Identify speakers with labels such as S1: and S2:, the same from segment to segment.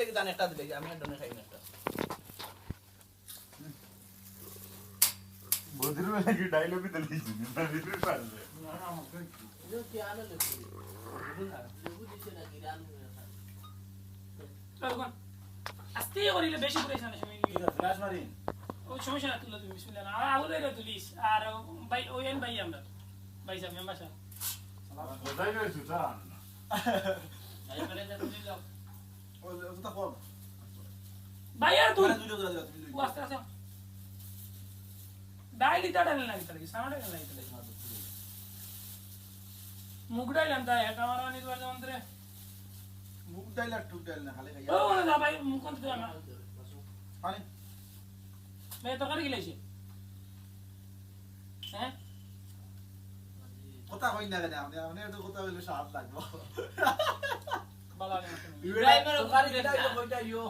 S1: কি জান একটা দিলে আমি আর ডনে খাই না একটা
S2: বদির বেলা কি ডায়লগ দিলেছি না দিতে পারবে
S1: না না আমাকে जो क्या आने लगे लेबू दिसे ना गिरान
S3: তখন আস্তে করিলে বেশি পয়সা না সময়
S2: ঠিক আছে রাস মারি
S3: ও সমস্যা না তুলে তুমি বিসমিল্লাহ না আর আগুলে রে তুলিস আর ভাই ওই এন ভাই আমরা ভাই সাহেব মেম্বার সাহেব
S2: কোথায় গেছিস তা
S1: আই করে যা তুলি লাও
S4: ও ওটা কম
S3: ভাই আর তুই
S4: দুটো করে দিলা তুমি
S3: ও আস্তে আস্তে ডাইলি তা ডাইলি লাগি তাহলে সামনে ডাইলি লাগি তাহলে মুগড়াই জানতা এটা আমার অনেক বার যন্ত্রে
S4: মুগ ডাল আর টুক ডাল না খালি খাইয়া
S3: ও না ভাই মুখ কোন তো না
S4: পানি
S3: ভাই তো করে গিলেছে হ্যাঁ
S4: কথা কই না কেন আপনি তো কথা বলে স্বাদ লাগবে
S3: ভালো লাগে না
S1: ড্রাইভার গাড়ি যেটা কইটা ইও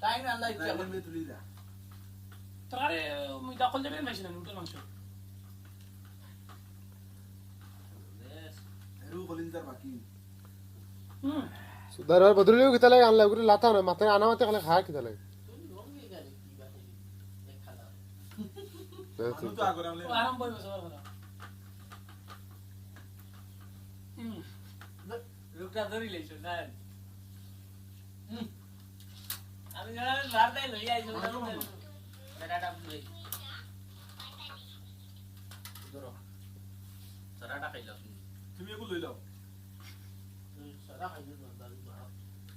S1: টাইম আল্লাহ ইচ্ছা
S4: ডাইলের
S1: করে
S4: মে তুলি দা
S3: তো আরে মুই দখল দেবে না মেশিন উঠে মাংস
S4: এরু কলিন্দার বাকি
S3: হুম
S5: সুদার বদলিও কিতা লাগে আনলা গুলো লাতা না মাথায় আনা মাথায় খালে খায় কিতা লাগে
S1: তুমি রঙই গাড়ি কি বাতে এক খালা
S4: আমি তো আগরে আমলে
S3: ও আরাম বইব সবার কথা হুম
S1: লোকটা ধরি লইছো না আমি জানা রাতে লই আইছো বেটাটা লই ধরো সারাটা খাইলাম
S4: তুমি এগুলো লই লাও
S1: সারা খাইছো দাদা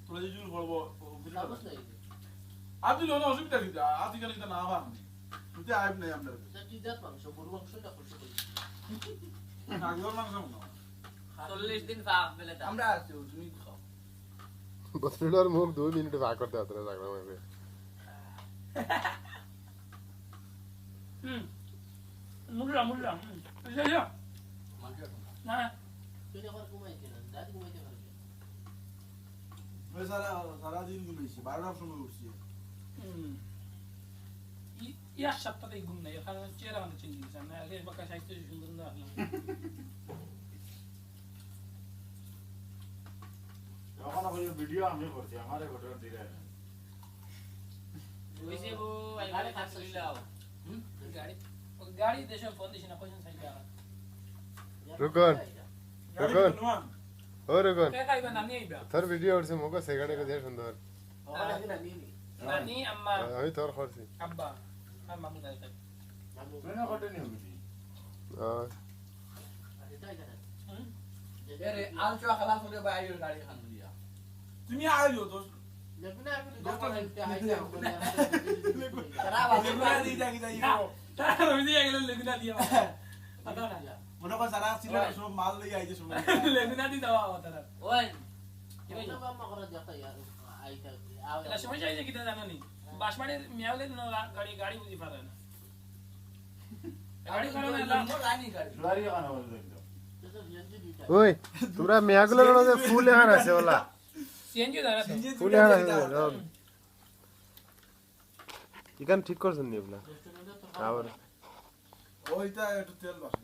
S4: তোরা যে জুল বলবো
S1: সাবস নাই
S4: আদি লো না অসুবিধা কি আদি কালি তা না ভাবনি তুই আইব নাই আমরা
S1: কি জাত মাংস গরু মাংসটা করতে কই
S4: আগর মাংস না
S1: 40 দিন ফাক বেলে আমরা আছি তুমি খাও
S5: বদলিওর মুখ 2 মিনিট ভাগ করতে হতো লাগলো মানে
S3: হুম মুড়া মুড়া যা না
S1: তুই এখন ঘুমাইছিস না দাদি ঘুমাইতে পারবে
S4: ওই সারা দিন ঘুমাইছি 12টার সময় উঠছি
S3: হুম ইয়ার সপ্তাহে ঘুম নাই কারণ চেহারা আমাদের চেঞ্জ হয়েছে না আগে বাকা সাহিত্য সুন্দর না
S2: যখন আমি ভিডিও আমি করছি আমারে ঘটনা দিলে
S1: ওইসে ও গাড়ি খাচ্ছিল লাও
S3: গাড়ি দেশে ফোন দিছি না কইছেন সাইডে
S5: রুকন
S4: গাড়ি
S5: রুকন
S4: কিনুমান
S5: ও রুকন
S3: কে খাইবা না নিয়ে আইবা
S5: তোর ভিডিও উঠছে মুখ সেখানে কে দেখ সুন্দর
S1: ওখানে কিনা নিয়ে নি
S3: নানি আম্মা
S5: আমি তোর করছি
S3: আব্বা আর মামু দাদা
S2: তুই না ঘটনি হবি
S1: আরে আলচা খালাস হলে বাইরে গাড়ি খান দিয়া
S4: তুমি আইলো তো
S1: লেগুনা আমি
S4: দোস্ত
S1: দোস্ত হাইতে
S4: লেগুনা
S1: তারা বাজে
S4: লেগুনা দি যাই যাই
S3: তার রবি দিয়ে গেল লেগুনা দিয়া আদা না
S4: মনে কর সারা ছিল সব মাল লই আইছে সব
S3: লেগুনা দি দাও তারা
S1: ওই কেন বাম্মা করে যাতা यार আইতা
S3: এটা সময় চাইছে কিটা জানো নি বাসমাড়ির মিয়াওলে গাড়ি গাড়ি বুঝি পারে না গাড়ি কারণে
S1: গাড়ি গাড়ি
S2: জুয়ারি কানা বলে দেখো
S5: ওই তোরা মেয়াগুলোর মধ্যে ফুল এখান আছে ওলা
S3: সিএনজি দাঁড়া
S5: ফুল এখান আছে ইখান ঠিক করছেন নি এগুলা আবার
S4: ওইটা একটু তেল বাস